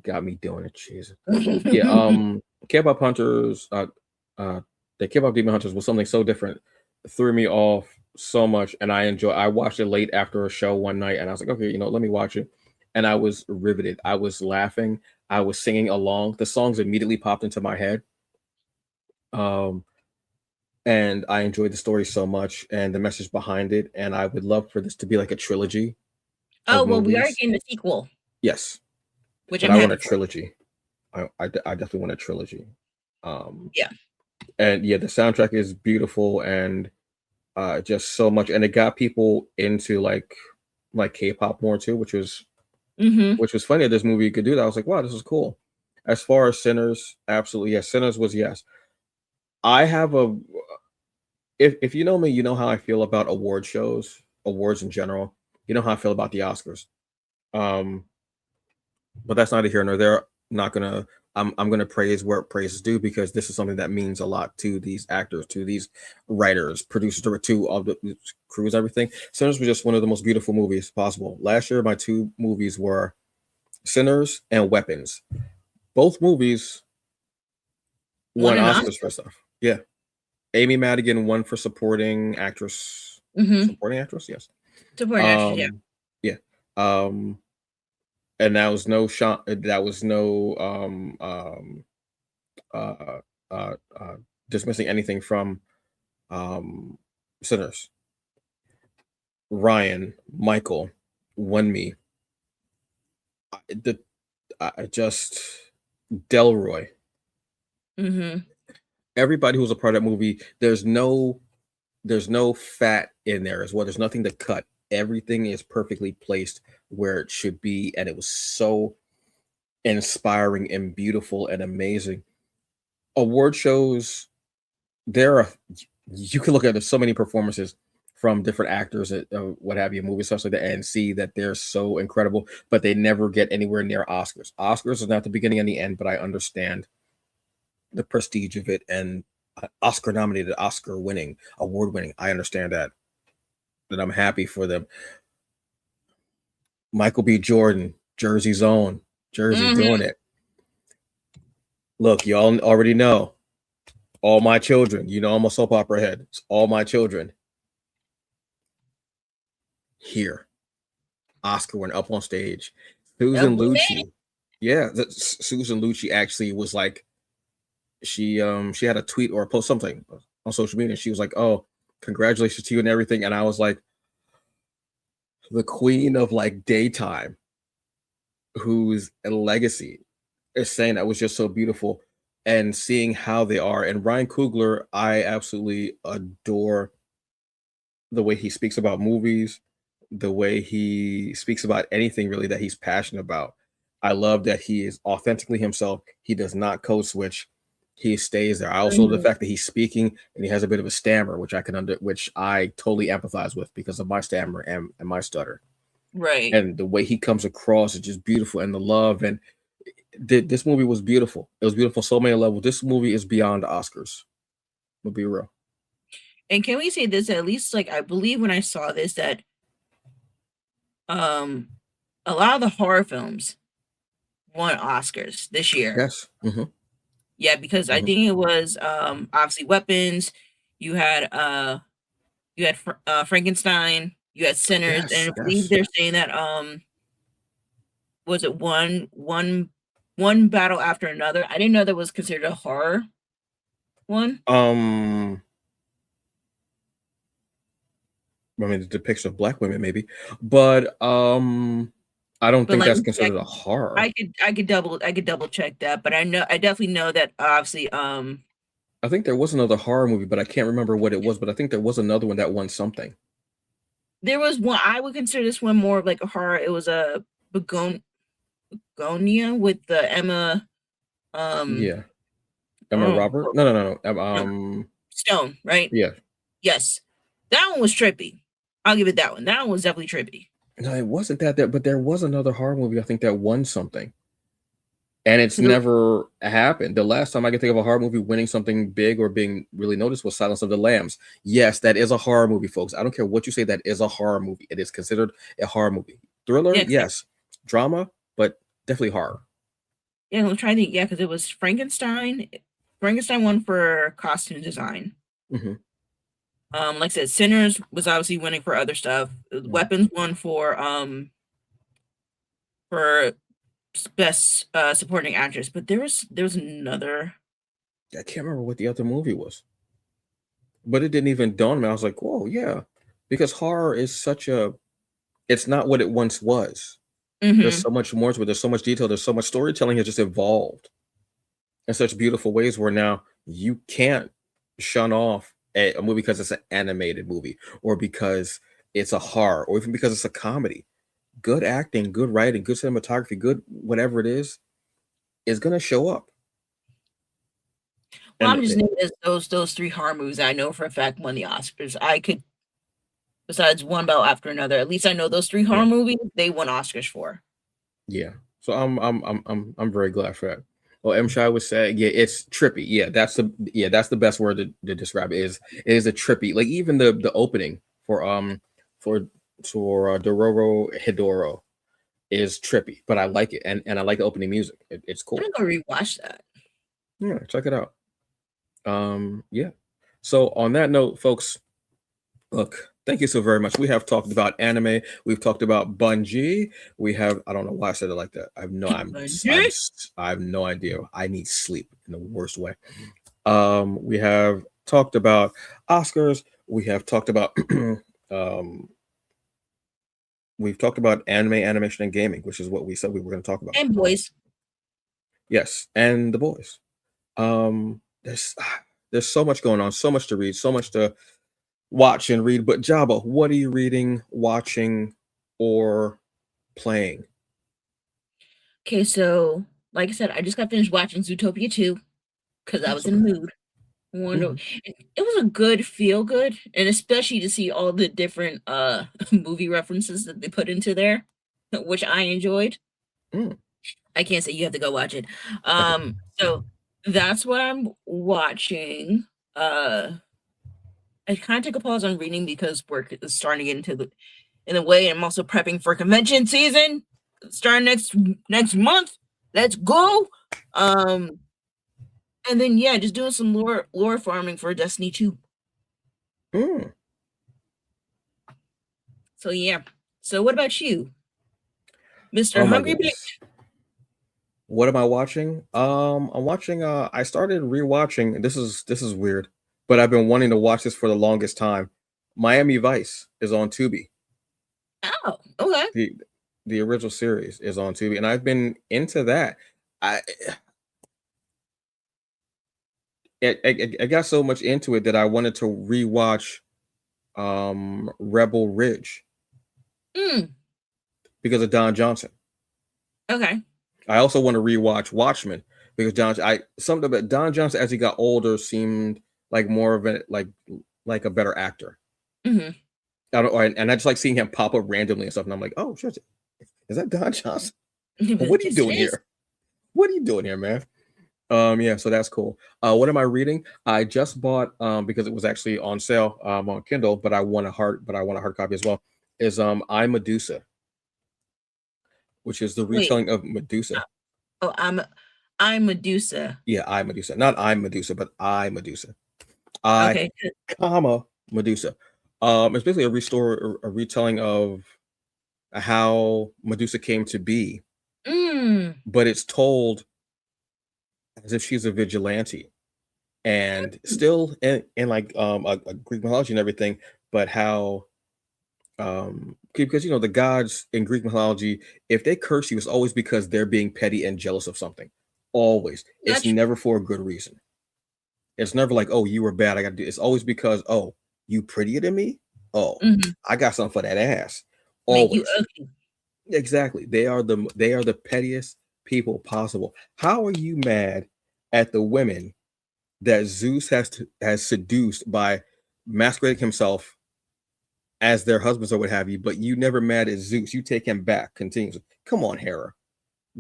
got me doing it, Jesus. Yeah. K-pop Hunters. The K-pop Demon Hunters was something so different. It threw me off so much, and I watched it late after a show one night, and I was like, okay, let me watch it. And I was riveted. I was laughing. I was singing along. The songs immediately popped into my head. And I enjoyed the story so much and the message behind it. And I would love for this to be like a trilogy. Oh, well, we are getting a sequel. Yes. Which but I want a trilogy. I definitely want a trilogy. Yeah. And yeah, the soundtrack is beautiful and just so much. And it got people into like K-pop more too, which was funny that this movie could do that. I was like, wow, this is cool. As far as Sinners, absolutely yes. Sinners was yes. I have if you know me, you know how I feel about award shows, awards in general. You know how I feel about the Oscars. But that's neither here nor there. I'm gonna praise where praise is due because this is something that means a lot to these actors, to these writers, producers, to all the crews, everything. Sinners was just one of the most beautiful movies possible. Last year, my two movies were Sinners and Weapons. Both movies won Oscars for stuff. Yeah. Amy Madigan won for supporting actress. Supporting actress, yes. Supporting actress, yeah. Yeah. And that was no Sean. That was no uh, dismissing anything from um, Sinners. Ryan, Michael, Wenmi, the just Delroy. Mm-hmm. Everybody who was a part of that movie. There's no fat in there as well. There's nothing to cut. Everything is perfectly placed where it should be, and it was so inspiring and beautiful and amazing. Award shows, there are, you can look at so many performances from different actors at what have you, movies such like that, and see that they're so incredible, but they never get anywhere near Oscars. Oscars is not the beginning and the end, but I understand the prestige of it, and Oscar nominated, Oscar winning, award winning. I understand that. That I'm happy for them. Michael B. Jordan, Jersey's own, Jersey, Mm-hmm. doing it. Look, y'all already know. All My Children. You know I'm a soap opera head. It's All My Children. Here. Oscar went up on stage. Susan We made it. Lucci. Yeah, Susan Lucci actually was like, she had a tweet or a post something on social media. And she was like, "Oh, congratulations to you and everything." And I was like, the queen of like daytime, whose legacy is saying that was just so beautiful, and seeing how they are. And Ryan Coogler, I absolutely adore the way he speaks about movies, the way he speaks about anything really that he's passionate about. I love that he is authentically himself. He does not code switch. He stays there. I also love the Mhm. fact that he's speaking and he has a bit of a stammer, which which I totally empathize with because of my stammer and my stutter. Right. And the way he comes across is just beautiful, and the love, and this movie was beautiful. It was beautiful so many levels. This movie is beyond Oscars. We'll be real. And can we say this, at least, like, I believe when I saw this that um a lot of the horror films won Oscars this year. Yes. Hmm. Yeah, because I Hmm. think it was obviously Weapons, you had Frankenstein, you had Sinners, Yes. and I believe Yes. they're saying that was it one battle after another. I didn't know that was considered a horror one. Um, I mean, the depiction of black women, maybe, but I don't But think let that's me check. considered a horror. I could double check that, but I definitely know that obviously I think there was another horror movie, but I can't remember what it was. But I think there was another one that won something. there was one. I would consider this one more of like a horror. It was a Begonia with the Emma um Yeah, Emma oh, Robert. No, no, no, no. no, Stone, right? Yeah. Yes. That one was trippy. I'll give it that one. That one was definitely trippy. No, it wasn't that. But there was another horror movie. I think that won something, and it's 'Cause it- never happened. The last time I can think of a horror movie winning something big or being really noticed was Silence of the Lambs. Yes, that is a horror movie, folks. I don't care what you say. That is a horror movie. It is considered a horror movie. Thriller, yeah, yes. Drama, but definitely horror. yeah, I'm trying to think. Yeah, because it was Frankenstein. Frankenstein won for costume design. Hmm. Like I said, Sinners was obviously winning for other stuff. Weapons won for best supporting actress, but there was another. I can't remember what the other movie was, but it didn't even dawn on me. I was like, "Whoa, yeah," because horror is such a. It's not what it once was. There's Mm-hmm. so much more to it. There's so much detail. There's so much storytelling has just evolved in such beautiful ways where now you can't shun off a movie because it's an animated movie or because it's a horror or even because it's a comedy. Good acting, good writing, good cinematography, good whatever it is going to show up. Well, And I'm just naming those three horror movies I know for a fact won the Oscars. I could, besides one battle after another, at least I know those three yeah, horror movies they won Oscars for. yeah. So I'm very glad for that. Well, M. Shai was saying, yeah, it's trippy. That's the best word to describe it. It is a trippy, like even the opening for Dorohedoro is trippy, but I like it, and I like the opening music. It's I'm cool. gonna go rewatch that. Yeah, check it out. Yeah. So on that note, folks, look, Thank you so very much. We have talked about anime. We've talked about Bungie. We have, I don't know why I said it like that. Bungie? I have no idea. I need sleep in the worst way. We have talked about Oscars. We have talked about um we've talked about anime, animation, and gaming, which is what we said we were going to talk about. And boys. Yes, and the boys. There's so much going on, so much to read, so much to watch and read. But Jabba, what are you reading, watching, or playing? Okay, so like I said, I just got finished watching Zootopia 2 because I was in the mood. Mhm. It was a good feel good, and especially to see all the different movie references that they put into there, which I enjoyed. Mm, I can't say you have to go watch it. okay. So that's what I'm watching. I kind of took a pause on reading because work is starting to get into the in a way. I'm also prepping for convention season starting next month. Let's go. Um, and then yeah, just doing some lore farming for Destiny 2. Mm. So yeah. So what about you, Mr. Oh my Hungry goodness. Bitch? What am I watching? I'm watching I started rewatching. This is weird, but I've been wanting to watch this for the longest time. Miami Vice is on Tubi. Oh, okay. The the original series is on Tubi, and I've been into that. I I got so much into it that I wanted to rewatch Rebel Ridge Mm, because of Don Johnson. okay. I also want to rewatch Watchmen because something about Don Johnson as he got older seemed like more of a better actor. Mm-hmm. And I just like seeing him pop up randomly and stuff, and I'm like, oh shit, is that Don Johnson? What are you Yes, it doing is. here? What are you doing here, man? Yeah, so that's cool. What am I reading? I just bought because it was actually on sale on Kindle, but I want a hard copy as well. Is I Medusa, which is the Wait. retelling of Medusa. Oh, I'm Medusa. Yeah, I Medusa, not I'm Medusa, but I Medusa. I Okay. Good. comma Medusa. It's basically a retelling of how Medusa came to be, Mm, but it's told as if she's a vigilante and still in like a Greek mythology and everything, but how because the gods in Greek mythology, if they curse you, it's always because they're being petty and jealous of something. Always. It's gotcha. never for a good reason. It's never like, oh, you were bad. I got to do. It's always because, oh, you prettier than me. Oh, Mm-hmm. I got something for that ass. Make you Always. ugly. Exactly. They are the pettiest people possible. How are you mad at the women that Zeus has seduced by masquerading himself as their husbands or what have you, but you never mad at Zeus. You take him back continuously. Come on, Hera,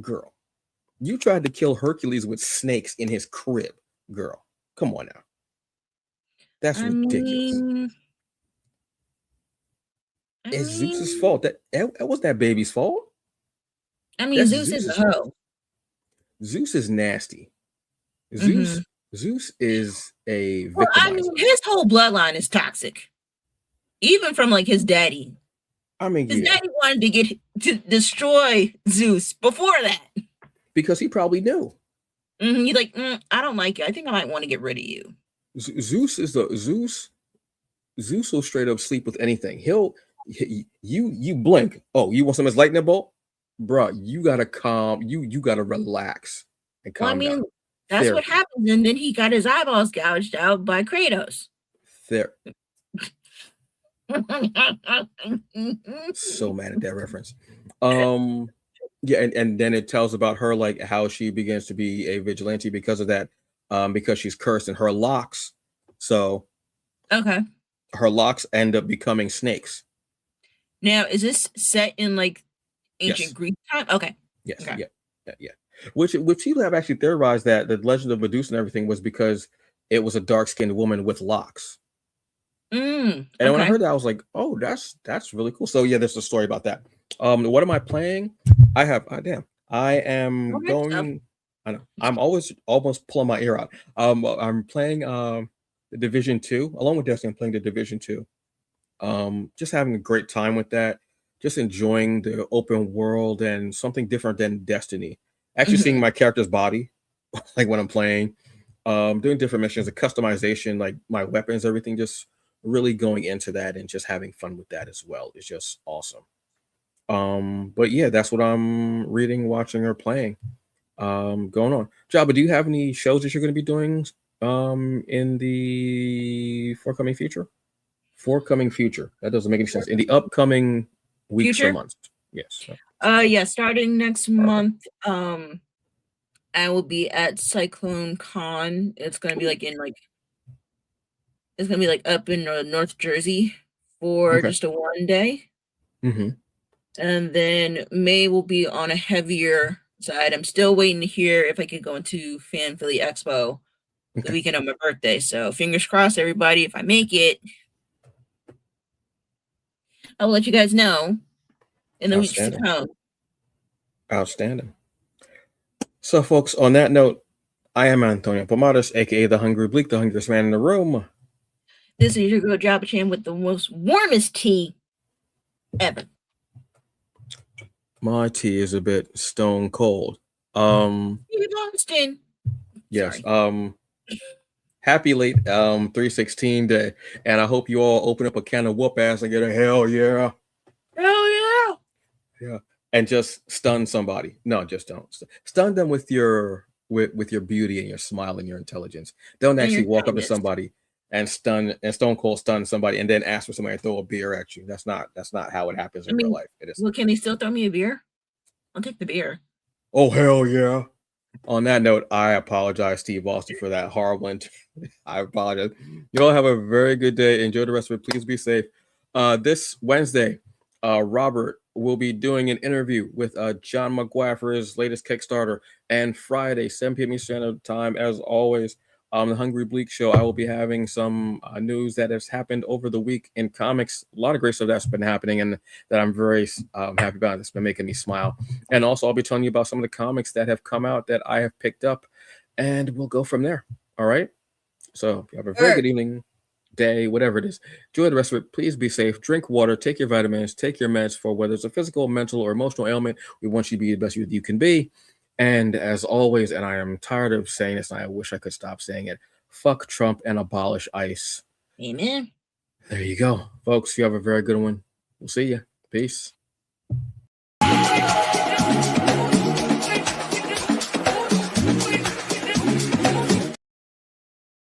girl. You tried to kill Hercules with snakes in his crib, girl. Come on now. That's I ridiculous. mean, I It's Zeus's mean, fault. That wasn't that baby's fault. I mean, That's Zeus is a Zeus's fault. hoe. Zeus is nasty. Mm-hmm. Zeus is a Well, I mean, victimizer. his whole bloodline is toxic. Even from like his daddy. I mean, His yeah, daddy wanted to get to destroy Zeus before that. because he probably knew. He's like, I don't like you. I think I might want to get rid of you. Zeus is the Zeus. Zeus will straight up sleep with anything. You blink. Oh, you want some of his lightning bolt, bro? You gotta calm. You gotta relax and Well, I calm down. mean, that's what Therapy, happens. And then he got his eyeballs gouged out by Kratos. ther. So mad at that reference. Um, yeah, and then it tells about her like how she begins to be a vigilante because of that. Because she's cursed and her locks. So Okay. her locks end up becoming snakes. Now, is this set in like ancient Yes. Greek time? Okay. Yes, Okay. yeah, yeah, yeah. Which people have actually theorized that the legend of Medusa and everything was because it was a dark skinned woman with locks. And when I Okay. heard that, I was like, oh, that's really cool. So yeah, there's a story about that. What am I playing? I have damn. I am Okay. Stuff. going. I know. I'm always almost pulling my ear out. I'm playing the Division 2 along with Destiny. I'm playing the Division 2. Just having a great time with that. Just enjoying the open world and something different than Destiny. Actually seeing Mhm. my character's body, like when I'm playing, doing different missions, the customization, like my weapons, everything, just really going into that and just having fun with that as well is just awesome. But yeah, that's what I'm reading, watching, or playing. Going on. Jabba, do you have any shows that you're going to be doing in the forthcoming future? Forthcoming future. That doesn't make any sense. In the upcoming weeks or Future? months. Yes. Yeah, starting next month, I will be at Cyclone Con. It's gonna be like it's gonna be like up in North Jersey for Okay. just a 1 day. Mm-hmm. And then May will be on a heavier side. I'm still waiting to hear if I could go into Fan Philly Expo the Okay. weekend of my birthday. So fingers crossed, everybody. If I make it, I'll let you guys know in the weeks to Outstanding. come. Outstanding. So, folks, on that note, I am Antonio Pomadas, aka the Hungry Bleak, the hungriest man in the room. This is your girl Jabba Chan with the most warmest tea ever. My tea is a bit stone cold. Um, Steve Austin. yes. Sorry. Happy late 316 day, and I hope you all open up a can of whoop ass and get a hell yeah. Hell yeah. Yeah, and just stun somebody. No, just don't stun them with your beauty and your smile and your intelligence. Don't And your actually walk up to kindness. somebody and stone cold stun somebody and then ask for somebody to throw a beer at you. That's not how it happens I in real mean, life. It is. well, can they still throw me a beer? I'll take the beer. Oh hell yeah. On that note, I apologize, Steve Boston, for that horrible. I apologize. You all have a very good day. Enjoy the rest of it. Please be safe. This Wednesday, Robert will be doing an interview with John McGuire for his latest Kickstarter. And Friday, 7 p.m. Eastern Standard Time, as always, the Hungry Bleak Show, I will be having some news that has happened over the week in comics. A lot of great stuff that's been happening and that I'm very happy about. It's been making me smile. And also, I'll be telling you about some of the comics that have come out that I have picked up. And we'll go from there. All right. So you have a very good evening, day, whatever it is. Enjoy the rest of it. Please be safe. Drink water. Take your vitamins. Take your meds for whether it's a physical, mental, or emotional ailment. We want you to be the best you can be. And as always, and I am tired of saying this, and I wish I could stop saying it, fuck Trump and abolish ICE. Amen. There you go. Folks, you have a very good one. We'll see you. Peace.